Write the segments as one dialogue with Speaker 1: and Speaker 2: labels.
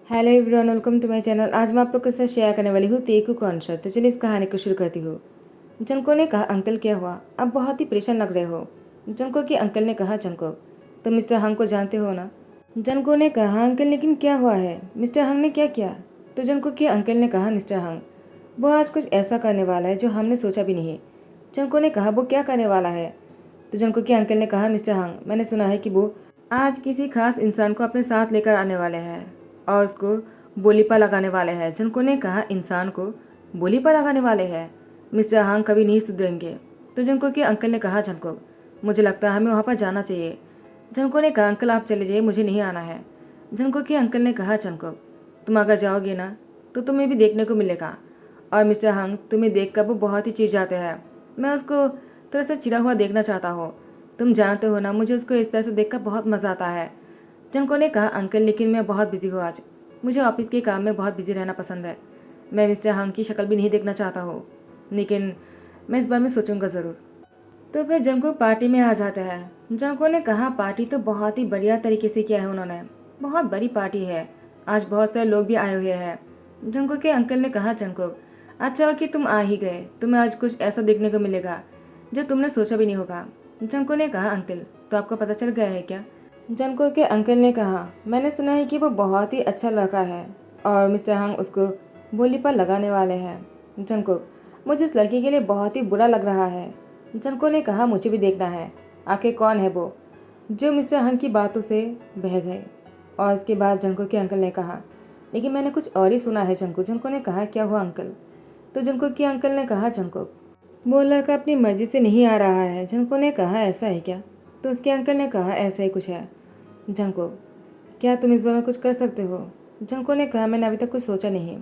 Speaker 1: Hello everyone, welcome to my channel. आज मैं आप लोग के साथ शेयर करने वाली हूँ तेकू कॉन्सर्ट। तो चलिए इस कहानी को शुरू करती हूँ। जंको ने कहा, अंकल क्या हुआ? आप बहुत ही परेशान लग रहे हो। जंको के अंकल ने कहा, जंको तुम मिस्टर हंग को जानते हो ना? जंको ने कहा, हाँ अंकल, लेकिन क्या हुआ है? मिस्टर हंग ने क्या किया? तो जंको के अंकल ने कहा, मिस्टर हंग वो आज कुछ ऐसा करने वाला है जो हमने सोचा भी नहीं। जंको ने कहा, वो क्या करने वाला है? तो जंको के अंकल ने कहा, मिस्टर हंग मैंने सुना है कि वो आज किसी खास इंसान को अपने साथ लेकर आने वाले हैं और उसको बोली पर लगाने वाले हैं। जंको ने कहा, इंसान को बोली पर लगाने वाले हैं? मिस्टर हांग कभी नहीं सुधरेंगे। तो जंको के अंकल ने कहा, जंको मुझे लगता है हमें वहाँ पर जाना चाहिए। जंको ने कहा, अंकल आप चले जाइए, मुझे नहीं आना है। जंको के अंकल ने कहा, जंको तुम अगर जाओगे ना तो तुम्हें भी देखने को मिलेगा और मिस्टर हंग तुम्हें देखकर वो बहुत ही चीज जाते हैं। मैं उसको थोड़ा सा चिरा हुआ देखना चाहता हूँ। तुम जानते हो ना, मुझे उसको इस तरह से देखकर बहुत मज़ा आता है। जंको ने कहा, अंकल लेकिन मैं बहुत बिजी हूँ आज। मुझे ऑफिस के काम में बहुत बिजी रहना पसंद है। मैं मिस्टर हंग की शक्ल भी नहीं देखना चाहता हूँ, लेकिन मैं इस बारे में सोचूंगा ज़रूर। तो फिर जंको पार्टी में आ जाता है। जंको ने कहा, पार्टी तो बहुत ही बढ़िया तरीके से किया है उन्होंने। बहुत बड़ी पार्टी है, आज बहुत सारे लोग भी आए हुए हैं। जंको के अंकल ने कहा, जंको अच्छा हो कि तुम आ ही गए। तुम्हें आज कुछ ऐसा देखने को मिलेगा जो तुमने सोचा भी नहीं होगा। जंको ने कहा, अंकल तो आपको पता चल गया है क्या? जंको के अंकल ने कहा, मैंने सुना है कि वो बहुत ही अच्छा लड़का है और मिस्टर हंग उसको बोली पर लगाने वाले हैं। जंको मुझे इस लड़की के लिए बहुत ही बुरा लग रहा है। जंको ने कहा, मुझे भी देखना है आखिर कौन है वो जो मिस्टर हंग की बातों से बह गए। और इसके बाद जंको के अंकल ने कहा, लेकिन मैंने कुछ और ही सुना है जंको। जंको ने कहा, क्या हुआ अंकल? तो जंको के अंकल ने कहा, जंको वो लड़का अपनी मर्जी से नहीं आ रहा है। जंको ने कहा, ऐसा है क्या? तो उसके अंकल ने कहा, ऐसा ही कुछ है। जंको क्या तुम इस बारे में कुछ कर सकते हो? जंको ने कहा, मैंने अभी तक कुछ सोचा नहीं,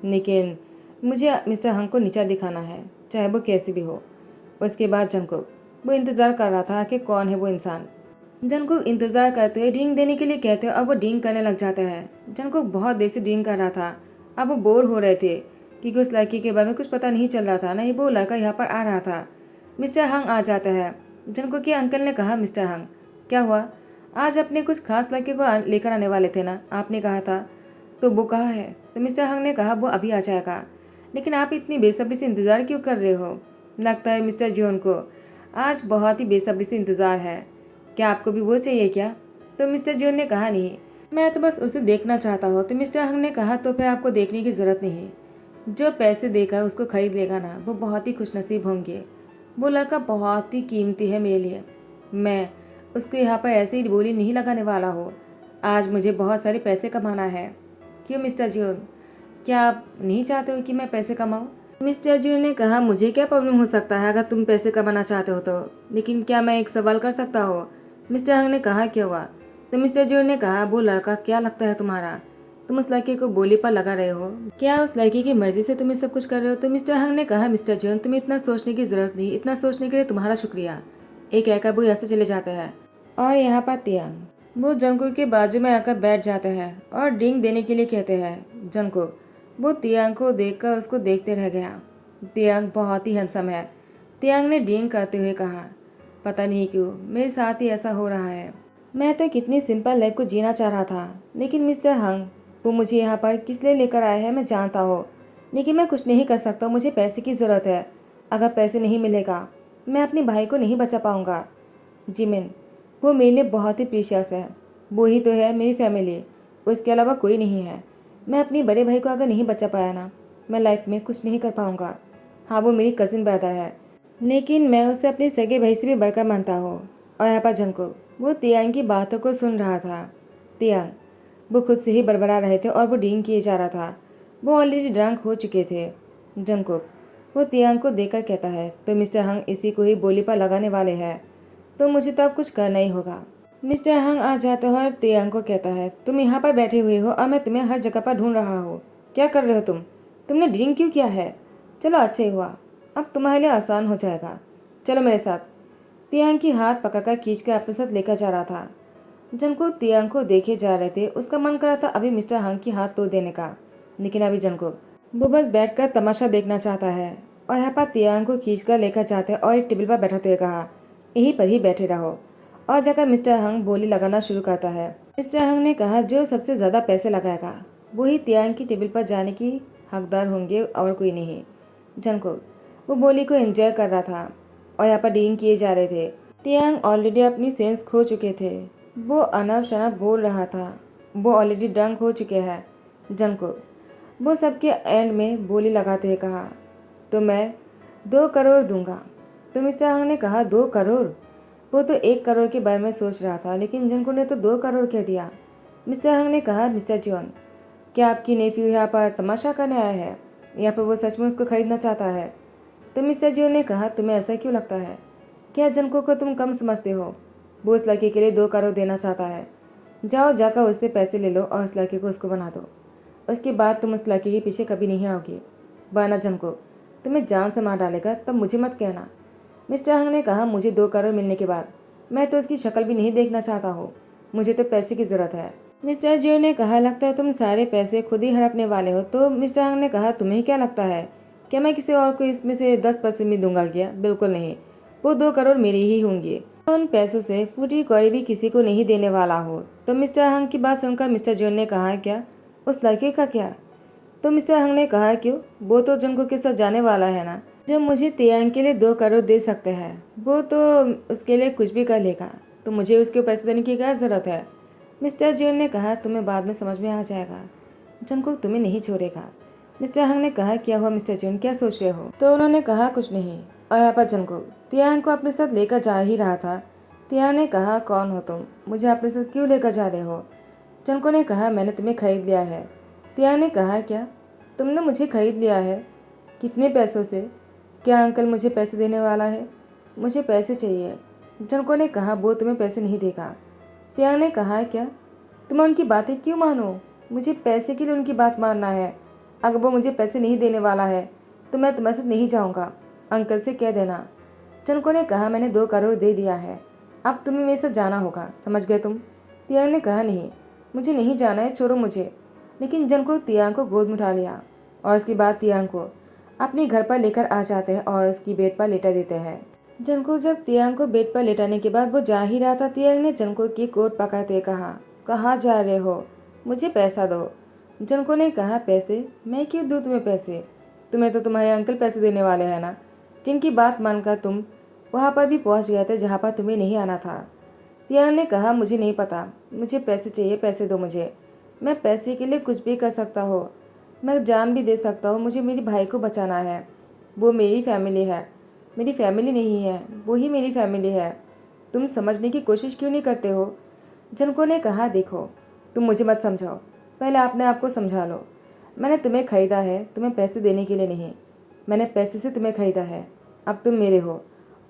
Speaker 1: लेकिन मुझे मिस्टर हंग को नीचा दिखाना है, चाहे वो कैसी भी हो। उसके बाद जंको वो इंतज़ार कर रहा था कि कौन है वो इंसान। जंको इंतज़ार करते हुए ड्रिंक देने के लिए कहते हैं और वो ड्रिंक करने लग जाता है। जंको बहुत देर से ड्रिंक कर रहा था। अब वो बोर हो रहे थे क्योंकि उस लड़की के बारे में कुछ पता नहीं चल रहा था, नहीं वो लड़का यहाँ पर आ रहा था। मिस्टर हंग आ जाता है। जंको के अंकल ने कहा, मिस्टर हंग क्या हुआ? आज अपने कुछ खास लड़के को लेकर आने वाले थे ना, आपने कहा था। तो वो कहाँ है? तो मिस्टर हंग ने कहा, वो अभी आ जाएगा। लेकिन आप इतनी बेसब्री से इंतज़ार क्यों कर रहे हो? लगता है मिस्टर जियोन को आज बहुत ही बेसब्री से इंतज़ार है। क्या आपको भी वो चाहिए क्या? तो मिस्टर जियोन ने कहा, नहीं, मैं तो बस उसे देखना चाहता हूँ। तो मिस्टर हंग ने कहा, तो फिर आपको देखने की ज़रूरत नहीं। जो पैसे देकर उसको खरीद लेगा ना, वो बहुत ही खुशनसीब होंगे। वो लड़का बहुत ही कीमती है मेरे लिए। मैं उसको यहाँ पर ऐसे ही बोली नहीं लगाने वाला हूँ। आज मुझे बहुत सारे पैसे कमाना है। क्यों मिस्टर जियोन, क्या आप नहीं चाहते हो कि मैं पैसे कमाऊँ? मिस्टर जियोन ने कहा, मुझे क्या प्रॉब्लम हो सकता है अगर तुम पैसे कमाना चाहते हो तो, लेकिन क्या मैं एक सवाल कर सकता हूँ? मिस्टर हंग ने कहा, क्या हुआ? तो मिस्टर जियोन ने कहा, वो लड़का क्या लगता है तुम्हारा? तुम उस लड़के को बोली पर लगा रहे हो क्या? उस लड़की की मर्जी से तुम ये सब कुछ कर रहे हो? तो मिस्टर हंग ने कहा, मिस्टर जियोन तुम्हें इतना सोचने की जरूरत नहीं, इतना सोचने के लिए तुम्हारा शुक्रिया। एक कहकर वो यहाँ से चले जाते हैं और यहाँ पर तियांग वो जंको के बाजू में आकर बैठ जाते हैं और ड्रिंक देने के लिए कहते हैं। जंको वो तियांग को देखकर उसको देखते रह गया। तियांग बहुत ही हैंडसम है। तियांग ने ड्रिंक करते हुए कहा, पता नहीं क्यों मेरे साथ ही ऐसा हो रहा है। मैं तो कितनी सिंपल लाइफ को जीना चाह रहा था, लेकिन मिस्टर हंग वो मुझे यहाँ पर किस लिए लेकर आया है मैं जानता हूँ, लेकिन मैं कुछ नहीं कर सकता। मुझे पैसे की ज़रूरत है। अगर पैसे नहीं मिलेगा मैं अपने भाई को नहीं बचा पाऊँगा। जिमिन वो मेरे लिए बहुत ही प्रीशियस है। वो ही तो है मेरी फैमिली, उसके अलावा कोई नहीं है। मैं अपने बड़े भाई को अगर नहीं बचा पाया ना, मैं लाइफ में कुछ नहीं कर पाऊँगा। हाँ वो मेरी कज़िन ब्रदर है, लेकिन मैं उसे अपने सगे भाई से भी बढ़कर मानता हूँ। और यहाँ पर जंको वो तियांग की बातों को सुन रहा था। तियांग वो खुद से ही बड़बड़ा रहे थे और वो ड्रिंक किए जा रहा था। वो ऑलरेडी ड्रंक हो चुके थे। जंकुक वो तियांग को देखकर कहता है, तो मिस्टर हंग इसी को ही बोली पर लगाने वाले हैं, तो मुझे तो अब कुछ करना ही होगा। मिस्टर हंग आ जाता है और तियांग को कहता है, तुम यहाँ पर बैठे हुए हो और मैं तुम्हें हर जगह पर ढूंढ रहा हूँ। क्या कर रहे हो तुम? तुमने ड्रिंक क्यों किया है? चलो अच्छा ही हुआ, अब तुम्हारे लिए आसान हो जाएगा। चलो मेरे साथ। तियांग की हाथ पकड़कर खींचकर अपने साथ लेकर जा रहा था। जंको तियांग को देखे जा रहे थे। उसका मन कर रहा था अभी मिस्टर हंग की हाथ तोड़ देने का, लेकिन अभी जंको वो बस बैठकर तमाशा देखना चाहता है। और यहाँ पर तियांग को खींचकर लेकर जाते और एक टेबल पर बैठाते हुए कहा, यहीं पर ही बैठे रहो। और जाकर मिस्टर हंग बोली लगाना शुरू करता है। मिस्टर हंग ने कहा, जो सबसे ज़्यादा पैसे लगाएगा वही तियांग की टेबल पर जाने की हकदार होंगे और कोई नहीं। जंगकुक वो बोली को एंजॉय कर रहा था और यहाँ पर डीलिंग किए जा रहे थे। तियांग ऑलरेडी अपनी सेंस खो चुके थे। वो अनब शनब बोल रहा था। वो ऑलरेडी ड्रंक हो चुके हैं। जंगकुक वो सबके एंड में बोली लगाते हुए कहा, तो मैं 2 करोड़ दूंगा। तो मिस्टर हंग ने कहा, 2 करोड़? वो तो 1 करोड़ के बारे में सोच रहा था, लेकिन जंगकुक ने तो 2 करोड़ कह दिया। मिस्टर हंग ने कहा, मिस्टर जॉन, क्या आपकी नेफ्यू यहाँ पर तमाशा करने आया है या फिर वो सच में उसको खरीदना चाहता है? तो मिस्टर जियो ने कहा, तुम्हें ऐसा क्यों लगता है? क्या जंको को तुम कम समझते हो? वो उस लड़के के लिए 2 करोड़ देना चाहता है। जाओ जाकर उससे पैसे ले लो और उस लड़के को उसको बना दो। उसके बाद तुम उस लड़के के पीछे कभी नहीं आओगे, वरना जंको तुम्हें जान से मार डालेगा। तब मुझे मत कहना। मिस्टर हंग ने कहा, मुझे 2 करोड़ मिलने के बाद मैं तो उसकी शक्ल भी नहीं देखना चाहता हूँ। मुझे तो पैसे की ज़रूरत है। मिस्टर जियो ने कहा, लगता है तुम सारे पैसे खुद ही हड़पने वाले हो। तो मिस्टर हंग ने कहा, तुम्हें क्या लगता है, क्या मैं किसी और को इसमें से 10% भी दूंगा क्या? बिल्कुल नहीं। वो 2 करोड़ मेरे ही होंगे। उन पैसों से फूटी कौड़ी भी किसी को नहीं देने वाला हो। तो मिस्टर हंग की बात सुनकर मिस्टर जियो ने कहा, क्या उस लड़के का क्या? तो मिस्टर हंग ने कहा, क्यों? वो तो जंगो के साथ जाने वाला है ना, जो मुझे तियांग के लिए 2 करोड़ दे सकते हैं। वो तो उसके लिए कुछ भी कर लेगा, तो मुझे उसके पैसे देने की क्या ज़रूरत है? मिस्टर जियोन ने कहा, तुम्हें बाद में समझ में आ जाएगा। जंगकुक तुम्हें नहीं छोड़ेगा। मिस्टर हंग ने कहा, क्या हुआ मिस्टर जियोन, क्या सोच रहे हो? तो उन्होंने कहा, कुछ नहीं। और यहाँ पर जंगकुक तियांग को अपने साथ लेकर जा ही रहा था। तियांग ने कहा, कौन हो तुम? मुझे अपने साथ क्यों लेकर जा रहे हो? जंगकुक ने कहा, मैंने तुम्हें खरीद लिया है। तियांग ने कहा, क्या तुमने मुझे खरीद लिया है? कितने पैसों से? क्या अंकल मुझे पैसे देने वाला है? मुझे पैसे चाहिए। जंगकुक ने कहा, वो तुम्हें पैसे नहीं देगा। तियांग ने कहा, क्या तुम्हें उनकी बातें क्यों मानो? मुझे पैसे के लिए उनकी बात मानना है। अगर वो मुझे पैसे नहीं देने वाला है तो मैं तुम्हारे साथ नहीं जाऊंगा। अंकल से कह देना। जंको ने कहा, मैंने 2 करोड़ दे दिया है, अब तुम्हें मेरे साथ जाना होगा, समझ गए तुम? तियांग ने कहा, नहीं मुझे नहीं जाना है, छोड़ो मुझे। लेकिन जंको तियांग को गोद में उठा लिया और उसके बाद तियांग को अपने घर पर लेकर आ जाते हैं और उसकी बेड पर लेटा देते हैं। जंको जब तियांग को बेड पर लेटाने के बाद वो जा ही रहा था, तियांग ने जंको की कोट पकड़ते कहा, कहाँ जा रहे हो? मुझे पैसा दो। जंको ने कहा, पैसे? मैं क्यों दूँ तुम्हें पैसे? तुम्हें तो तुम्हारे अंकल पैसे देने वाले हैं ना, जिनकी बात मानकर तुम वहाँ पर भी पहुँच गए थे जहाँ पर तुम्हें नहीं आना था। तियांग ने कहा, मुझे नहीं पता, मुझे पैसे चाहिए, पैसे दो मुझे। मैं पैसे के लिए कुछ भी कर सकता हूँ, मैं जान भी दे सकता हूँ। मुझे मेरे भाई को बचाना है। वो मेरी फैमिली है, मेरी फैमिली नहीं है, वो ही मेरी फैमिली है। तुम समझने की कोशिश क्यों नहीं करते हो? जनको ने कहा, देखो तुम मुझे मत समझाओ, पहले अपने आप को समझा लो। मैंने तुम्हें खरीदा है, तुम्हें पैसे देने के लिए नहीं। मैंने पैसे से तुम्हें खरीदा है। अब तुम मेरे हो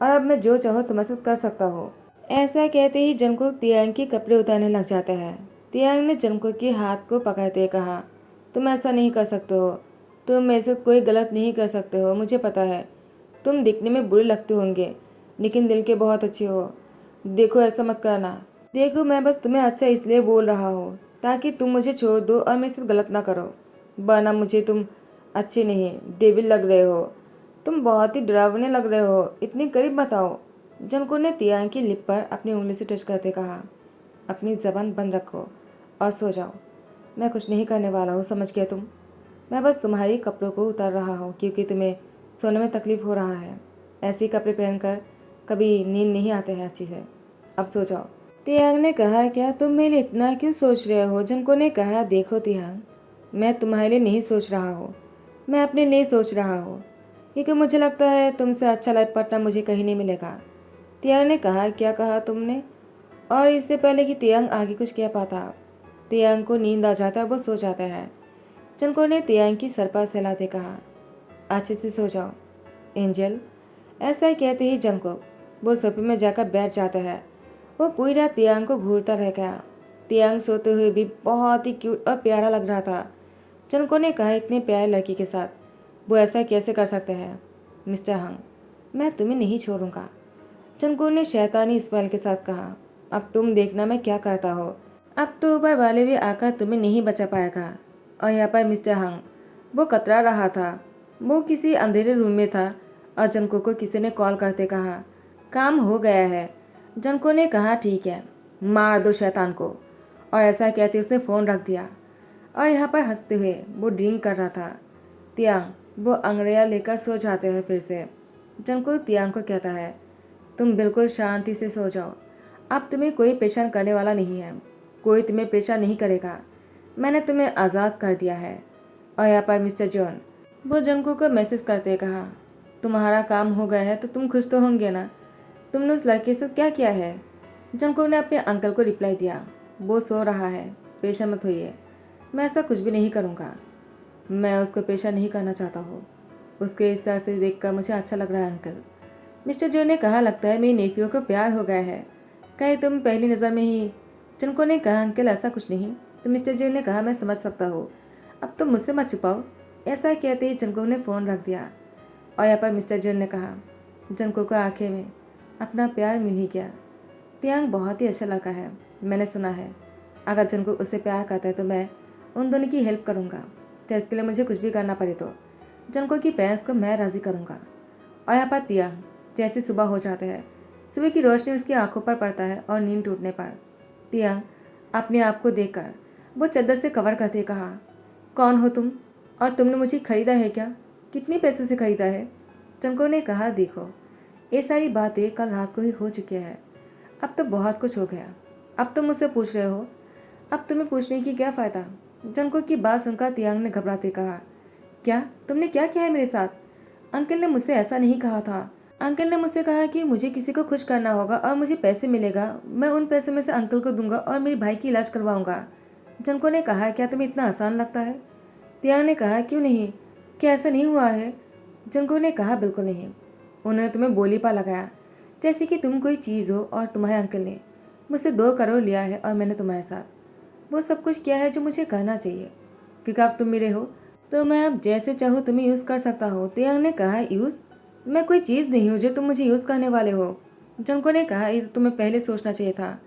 Speaker 1: और अब मैं जो चाहो तुम्हारे साथ कर सकता हूँ। ऐसा कहते ही जंकुक तियांग के कपड़े उतारने लग जाता है। तियांग ने जंकुक के हाथ को पकड़ते कहा, तुम ऐसा नहीं कर सकते हो, तुम मेरे साथ कोई गलत नहीं कर सकते हो। मुझे पता है तुम दिखने में बुरे लगते होंगे, लेकिन दिल के बहुत अच्छे हो। देखो ऐसा मत करना। देखो मैं बस तुम्हें अच्छा इसलिए बोल रहा हूँ ताकि तुम मुझे छोड़ दो और मेरे साथ गलत ना करो, वरना मुझे तुम अच्छे नहीं, डेविल लग रहे हो। तुम बहुत ही डरावने लग रहे हो, इतनी करीब बताओ। जंको ने तियांग की लिप पर अपनी उंगली से टच करते कहा, अपनी जबान बंद रखो और सो जाओ। मैं कुछ नहीं करने वाला हूँ, समझ गए तुम? मैं बस तुम्हारी कपड़ों को उतार रहा हूँ क्योंकि तुम्हें सोने में तकलीफ हो रहा है। ऐसे ही कपड़े पहनकर कभी नींद नहीं आते हैं अच्छी से। अब सो जाओ। तियांग ने कहा, क्या तुम मेरे लिए इतना क्यों सोच रहे हो? जंको ने कहा, देखो तियांग, मैं तुम्हारे लिए नहीं सोच रहा हूँ, मैं अपने लिए सोच रहा हूँ, क्योंकि मुझे लगता है तुमसे अच्छा लाइफ पार्टनर मुझे कहीं नहीं मिलेगा। तियांग ने कहा, क्या कहा तुमने? और इससे पहले कि तियांग आगे कुछ कह पाता, तियांग को नींद आ जाता है, वो सो जाता है। जंको ने तियांग की सर पर सहलाते कहा, अच्छे से सो जाओ एंजल। ऐसा ही कहते ही जंको वो सोफे में जाकर बैठ जाता है। वो पूरी रात तियांग को घूरता रह गया। तियांग सोते हुए भी बहुत ही क्यूट और प्यारा लग रहा था। जंको ने कहा, इतने प्यारे लड़की के साथ वो ऐसा कैसे कर सकते हैं? मिस्टर हंग, मैं तुम्हें नहीं छोड़ूंगा। जंको ने शैतानी स्माइल के साथ कहा, अब तुम देखना मैं क्या कहता हूँ। अब तो ऊपर वाले भी आकर तुम्हें नहीं बचा पाएगा। और यहाँ पर मिस्टर हंग वो कतरा रहा था। वो किसी अंधेरे रूम में था और जंको को किसी ने कॉल करते कहा, काम हो गया है। जंको ने कहा, ठीक है, मार दो शैतान को। और ऐसा कहते उसने फ़ोन रख दिया और यहाँ पर हंसते हुए वो ड्रिंक कर रहा था। तियांग वो अंग्रेया लेकर सो जाते हैं फिर से। जंगकुक तियांग को कहता है, तुम बिल्कुल शांति से सो जाओ, अब तुम्हें कोई परेशान करने वाला नहीं है, कोई तुम्हें परेशान नहीं करेगा, मैंने तुम्हें आज़ाद कर दिया है। और यहाँ पर मिस्टर जॉन वो जंगकुक को मैसेज करते कहा, तुम्हारा काम हो गया है तो तुम खुश तो होंगे ना, तुमने उस लड़के से क्या किया है। जंगकुक ने अपने अंकल को रिप्लाई दिया, वो सो रहा है, परेशान मत होइए, मैं ऐसा कुछ भी नहीं करूँगा, मैं उसको परेशान नहीं करना चाहता हूँ, उसके इस तरह से देखकर मुझे अच्छा लग रहा है अंकल। मिस्टर जो ने कहा, लगता है मेरी नेफियों को प्यार हो गया है, कहीं तुम पहली नज़र में ही। जंको ने कहा, अंकल ऐसा कुछ नहीं। तो मिस्टर जो ने कहा, मैं समझ सकता हूँ, अब तुम मुझसे मत छुपाओ। ऐसा कहते ही जंको ने फ़ोन रख दिया। और यहाँ पर मिस्टर जोन ने कहा, जंको को आंखें में अपना प्यार मिल ही गया। तियांग बहुत ही अच्छा लड़का है, मैंने सुना है, अगर जंको उससे प्यार करता है तो मैं उन दोनों की हेल्प करूँगा, चाहे इसके लिए मुझे कुछ भी करना पड़े तो जंको की पेरेंट्स को मैं राज़ी करूँगा। और यहाँ पर तियांग जैसे सुबह हो जाता है, सुबह की रोशनी उसकी आंखों पर पड़ता है और नींद टूटने पर तियांग अपने आप को देखकर वो चादर से कवर करते कहा, कौन हो तुम और तुमने मुझे खरीदा है क्या, कितने पैसों से खरीदा है। जंको ने कहा, देखो ये सारी बातें कल रात को ही हो चुकी है, अब तो बहुत कुछ हो गया, अब तुम मुझसे पूछ रहे हो, अब तुम्हें पूछने की क्या फ़ायदा। जंको की बात सुनकर तियांग ने घबराते कहा, क्या तुमने क्या किया है मेरे साथ, अंकल ने मुझसे ऐसा नहीं कहा था, अंकल ने मुझसे कहा कि मुझे किसी को खुश करना होगा और मुझे पैसे मिलेगा, मैं उन पैसे में से अंकल को दूंगा और मेरे भाई की इलाज करवाऊंगा। जंको ने कहा, क्या तुम्हें इतना आसान लगता है। तियांग ने कहा, क्यों नहीं, क्या ऐसा नहीं हुआ है। जंको ने कहा, बिल्कुल नहीं, उन्होंने तुम्हें बोली पा लगाया जैसे कि तुम कोई चीज़ हो और तुम्हारे अंकल ने मुझसे 2 करोड़ लिया है और मैंने तुम्हारे साथ वो सब कुछ किया है जो मुझे करना चाहिए, क्योंकि अब तुम मेरे हो तो मैं अब जैसे चाहूँ तुम्हें यूज़ कर सकता हो। तियांग ने कहा, यूज़, मैं कोई चीज़ नहीं हूँ जो तुम मुझे यूज़ करने वाले हो। जंको ने कहा, ये तो तुम्हें पहले सोचना चाहिए था,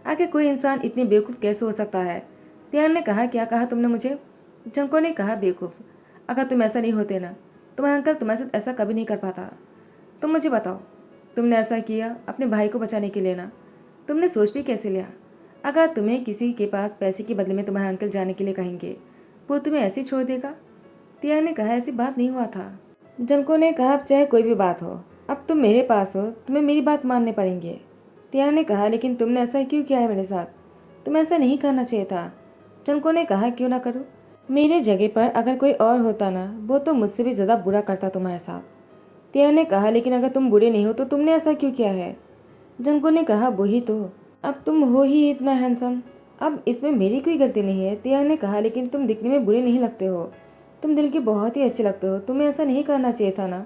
Speaker 1: आखिर कोई इंसान इतनी बेवकूफ़ कैसे हो सकता है। तियांग ने कहा, क्या कहा तुमने मुझे। जंको ने कहा, बेवकूफ़, अगर तुम ऐसा नहीं होते ना, तुम्हारा अंकल तुम्हारे साथ ऐसा कभी नहीं कर पाता। तुम मुझे बताओ, तुमने ऐसा किया अपने भाई को बचाने के लिए ना, तुमने सोच भी कैसे लिया। अगर तुम्हें किसी के पास पैसे के बदले में तुम्हारे अंकल जाने के लिए कहेंगे, वो तुम्हें ऐसे ही छोड़ देगा। तियांग ने कहा, ऐसी बात नहीं हुआ था। जंको ने कहा, अब चाहे कोई भी बात हो, अब तुम मेरे पास हो, तुम्हें मेरी बात मानने पड़ेंगे। तियांग ने कहा, लेकिन तुमने ऐसा क्यों किया है मेरे साथ, तुम्हें ऐसा नहीं करना चाहिए था। जंको ने कहा, क्यों ना करूँ, मेरे जगह पर अगर कोई और होता ना, वो तो मुझसे भी ज़्यादा बुरा करता तुम्हारे साथ। तियांग ने कहा, लेकिन अगर तुम बुरे नहीं हो तो तुमने ऐसा क्यों किया है। जंको ने कहा, वही तो, अब तुम हो ही इतना हैंडसम, अब इसमें मेरी कोई गलती नहीं है। तियांग ने कहा, लेकिन तुम दिखने में बुरे नहीं लगते हो, तुम दिल के बहुत ही अच्छे लगते हो, तुम्हें ऐसा नहीं करना चाहिए था ना।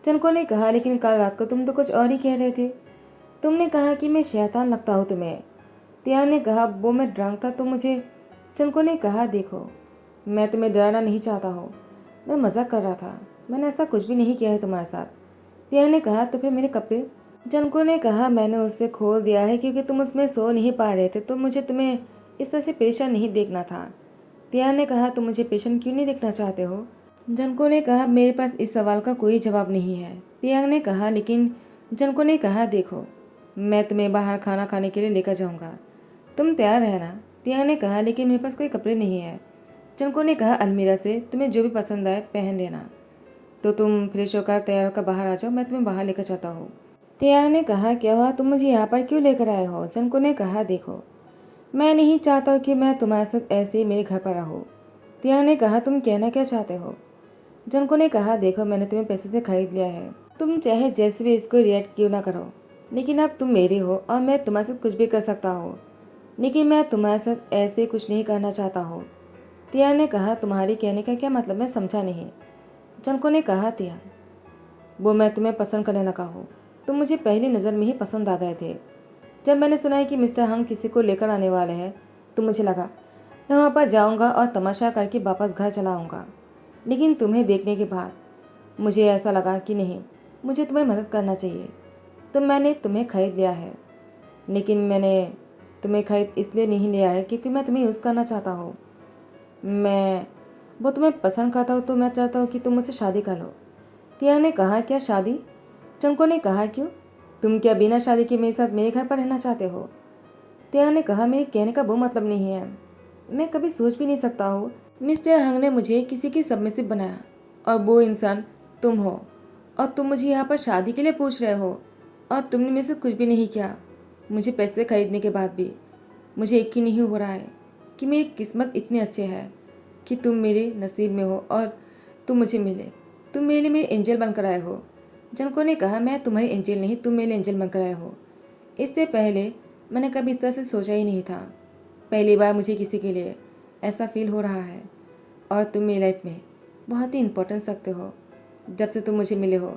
Speaker 1: जंको ने कहा, लेकिन कल रात को तुम तो कुछ और ही कह रहे थे, तुमने कहा कि मैं शैतान लगता हूँ तुम्हें। तियांग ने कहा, वो मैं ड्रंक था तो मुझे। जंको ने कहा, देखो मैं तुम्हें डराना नहीं चाहता हूँ, मैं मजाक कर रहा था, मैंने ऐसा कुछ भी नहीं किया है तुम्हारे साथ। तियांग ने कहा, तो फिर मेरे कपड़े। जंको ने कहा, मैंने उसे खोल दिया है क्योंकि तुम उसमें सो नहीं पा रहे थे, तो मुझे तुम्हें इस तरह से पेशेंट नहीं देखना था। तियांग ने कहा, तुम मुझे पेशेंट क्यों नहीं देखना चाहते हो। जंको ने कहा, मेरे पास इस सवाल का कोई जवाब नहीं है। तियांग ने कहा, लेकिन जंको ने कहा, देखो मैं तुम्हें बाहर खाना खाने के लिए लेकर जाऊंगा, तुम तैयार रहना। तियांग ने कहा, लेकिन मेरे पास कोई कपड़े नहीं है। जंको ने कहा, अलमीरा से तुम्हें जो भी पसंद आए पहन लेना, तो तुम फ्रेश होकर तैयार होकर बाहर आ जाओ, मैं तुम्हें बाहर लेकर जाता हूँ। तियांग ने कहा, क्या हुआ, तुम मुझे यहाँ पर क्यों लेकर आए हो। जंको ने कहा, देखो मैं नहीं चाहता कि मैं तुम्हारे साथ ऐसे ही मेरे घर पर रहूँ। तियांग ने कहा, तुम कहना क्या चाहते हो। जंको ने कहा, देखो मैंने तुम्हें पैसे से खरीद लिया है, तुम चाहे जैसे भी इसको रिएक्ट क्यों ना करो, लेकिन अब तुम मेरे हो और मैं तुम्हारे साथ कुछ भी कर सकता हूँ, लेकिन मैं तुम्हारे साथ ऐसे कुछ नहीं करना चाहता हूँ। तियांग ने कहा, तुम्हारी कहने का क्या मतलब, मैं समझा नहीं। जंको ने कहा, तियांग, वो मैं तुम्हें पसंद करने लगा हूँ, तुम मुझे पहली नज़र में ही पसंद आ गए थे। जब मैंने सुना है कि मिस्टर हंग किसी को लेकर आने वाले हैं, तो मुझे लगा मैं वहाँ पर जाऊँगा और तमाशा करके वापस घर चला आऊँगा, लेकिन तुम्हें देखने के बाद मुझे ऐसा लगा कि नहीं, मुझे तुम्हें मदद करना चाहिए, तो मैंने तुम्हें खरीद लिया है। लेकिन मैंने तुम्हें खरीद इसलिए नहीं लिया है क्योंकि मैं तुम्हें यूज़ करना चाहता हूँ, मैं वो तुम्हें पसंद करता हूँ, तो मैं चाहता हूँ कि तुम मुझसे शादी कर लो। तियांग ने कहा, क्या शादी। चंको ने कहा, क्यों, तुम क्या बिना शादी के मेरे साथ मेरे घर पर रहना चाहते हो। तियांग ने कहा, मेरे कहने का वो मतलब नहीं है, मैं कभी सोच भी नहीं सकता हूँ मिस्टर हंग ने मुझे किसी की सबमिसिव बनाया और वो इंसान तुम हो, और तुम मुझे यहाँ पर शादी के लिए पूछ रहे हो और तुमने मेरे से कुछ भी नहीं किया। मुझे पैसे खरीदने के बाद भी मुझे यकीन नहीं हो रहा है कि मेरी किस्मत इतनी अच्छे है कि तुम मेरे नसीब में हो और तुम मुझे मिले। तुम मेरे लिए मेरे एंजल बनकर आए हो। जनको ने कहा, मैं तुम्हारी एंजल नहीं, तुम मेरे एंजल बनकर आए हो। इससे पहले मैंने कभी इस तरह से सोचा ही नहीं था। पहली बार मुझे किसी के लिए ऐसा फील हो रहा है और तुम मेरी लाइफ में बहुत ही इम्पोर्टेंस रखते हो। जब से तुम मुझे मिले हो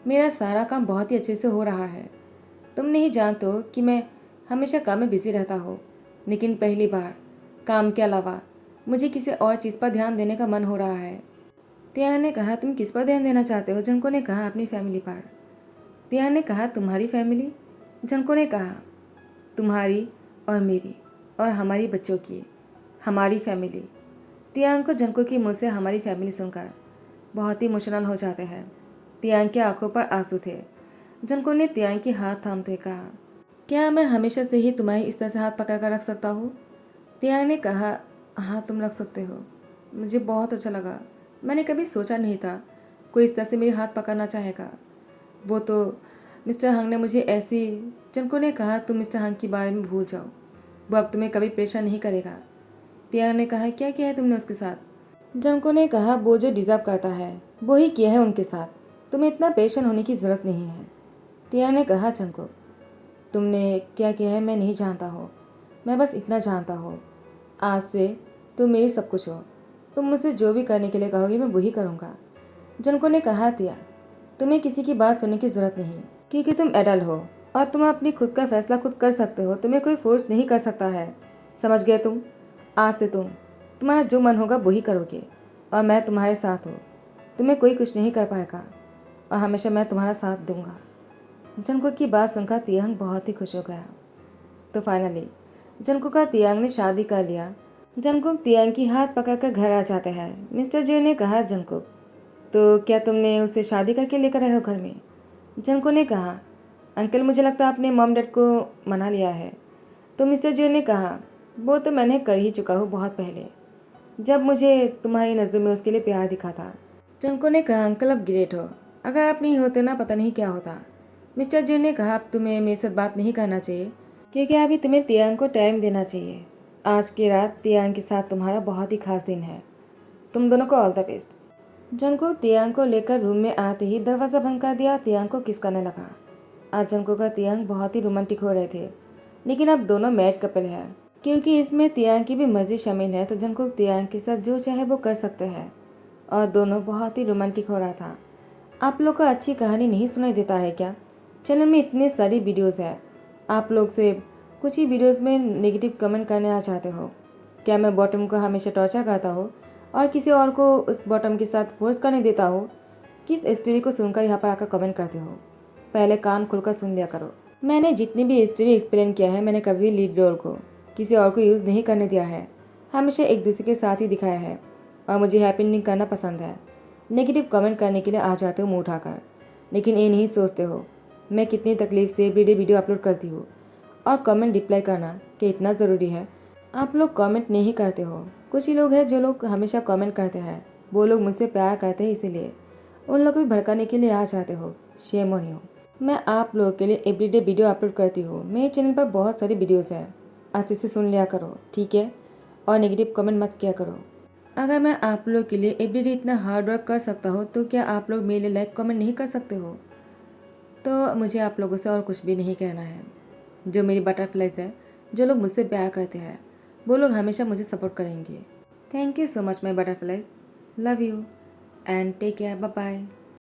Speaker 1: मेरा सारा काम बहुत ही अच्छे से हो रहा है। तुम नहीं जानते हो कि मैं हमेशा काम में बिजी रहता हूँ, लेकिन पहली बार काम के अलावा मुझे किसी और चीज़ पर ध्यान देने का मन हो रहा है। तियान ने कहा, तुम किस पर ध्यान देना चाहते हो? जनको ने कहा, अपनी फैमिली पर। तियान ने कहा, तुम्हारी फैमिली? जनको ने कहा, तुम्हारी और मेरी और हमारी बच्चों की, हमारी फैमिली। तियांग को जनको की मुँह से हमारी फैमिली सुनकर बहुत ही इमोशनल हो जाते हैं। तियांग की आंखों पर आंसू थे। जनको ने तियांग की हाथ थामते कहा, क्या मैं हमेशा से ही तुम्हारी इस तरह से हाथ पकड़ कर रख सकता हूँ? तियांग ने कहा, हाँ तुम रख सकते हो। मुझे बहुत अच्छा लगा। मैंने कभी सोचा नहीं था कोई इस तरह से मेरे हाथ पकड़ना चाहेगा। वो तो मिस्टर हंग ने मुझे ऐसी। जनको ने कहा, तुम मिस्टर हंग के बारे में भूल जाओ, वो अब तुम्हें कभी परेशान नहीं करेगा। तियांग ने कहा, क्या किया है तुमने उसके साथ? जनको ने कहा, वो जो डिज़र्व करता है वो ही किया है उनके साथ, तुम्हें इतना परेशान होने की ज़रूरत नहीं है। तियांग ने कहा, जनको तुमने क्या किया है मैं नहीं जानता हो, मैं बस इतना जानता हूँ, आज से तुम मेरी सब कुछ हो। तुम मुझसे जो भी करने के लिए कहोगे मैं वही करूँगा। जनको ने कहा, तिया तुम्हें किसी की बात सुनने की ज़रूरत नहीं, क्योंकि तुम एडल्ट हो और तुम अपनी खुद का फैसला खुद कर सकते हो। तुम्हें कोई फोर्स नहीं कर सकता है, समझ गए तुम? आज से तुम्हारा जो मन होगा वही करोगे और मैं तुम्हारे साथ हूँ। तुम्हें कोई कुछ नहीं कर पाएगा और हमेशा मैं तुम्हारा साथ दूंगा। जनको की बात सुनकर तियांग बहुत ही खुश हो गया। तो फाइनली जनको का तियांग ने शादी कर लिया। जंगकुक तियांग की हाथ पकड़कर घर आ जाते हैं। मिस्टर जे ने कहा, जंगकुक तो क्या तुमने उसे शादी करके लेकर आए हो घर में? जंको ने कहा, अंकल मुझे लगता है आपने मॉम डैड को मना लिया है। तो मिस्टर जे ने कहा, वो तो मैंने कर ही चुका हूँ बहुत पहले, जब मुझे तुम्हारी नज़र में उसके लिए प्यार दिखा था। जंको ने कहा, अंकल अब ग्रेट हो, अगर आप नहीं होते ना पता नहीं क्या होता। मिस्टर जे ने कहा, अब तुम्हें मेरे साथ बात नहीं करना चाहिए, क्योंकि अभी तुम्हें तियांग को टाइम देना चाहिए। आज की रात तियांग के साथ तुम्हारा बहुत ही खास दिन है। तुम दोनों को ऑल द बेस्ट। जंको तियांग को लेकर रूम में आते ही दरवाज़ा बंद कर दिया, तियांग को किस करने लगा। आज जंको का तियांग बहुत ही रोमांटिक हो रहे थे, लेकिन अब दोनों मैड कपल है, क्योंकि इसमें तियांग की भी मर्जी शामिल है। तो जंको तियांग के साथ जो चाहे वो कर सकते हैं और दोनों बहुत ही रोमांटिक हो रहा था। आप लोग को अच्छी कहानी नहीं सुनाई देता है क्या? चैनल में इतनी सारी वीडियोस है, आप लोग से कुछ ही वीडियोस में नेगेटिव कमेंट करने आ जाते हो। क्या मैं बॉटम को हमेशा टॉर्चर करता हूँ और किसी और को उस बॉटम के साथ फोर्स करने देता हूँ? किस स्टोरी को सुनकर यहाँ पर आकर कमेंट करते हो? पहले कान खुलकर सुन लिया करो। मैंने जितनी भी स्टोरी एक्सप्लेन किया है, मैंने कभी लीड रोल को किसी और को यूज़ नहीं करने दिया है, हमेशा एक दूसरे के साथ ही दिखाया है और मुझे हैप्पी एंडिंग करना पसंद है। नेगेटिव कमेंट करने के लिए आ जाते हो मुँह उठाकर, लेकिन ये नहीं सोचते हो मैं कितनी तकलीफ से एवरीडे वीडियो अपलोड करती हूँ और कमेंट रिप्लाई करना कि इतना ज़रूरी है। आप लोग कमेंट नहीं करते हो। कुछ ही लोग हैं जो लोग हमेशा कमेंट करते हैं, वो लोग मुझसे प्यार करते हैं, इसीलिए उन लोगों को भी भड़काने के लिए आ जाते हो। Shame on you. मैं आप लोगों के लिए एवरीडे वीडियो अपलोड करती हूँ। मेरे चैनल पर बहुत सारी वीडियोज़ हैं, अच्छे से सुन लिया करो, ठीक है? और नेगेटिव कमेंट मत किया करो। अगर मैं आप लोग के लिए एवरीडे इतना हार्ड वर्क कर सकता हूँ, तो क्या आप लोग मेरे लिए लाइक कमेंट नहीं कर सकते हो? तो मुझे आप लोगों से और कुछ भी नहीं कहना है। जो मेरी बटरफ्लाइज है, जो लोग मुझसे प्यार करते हैं, वो लोग हमेशा मुझे सपोर्ट करेंगे। Thank you so much my butterflies. Love you and take care. Bye bye.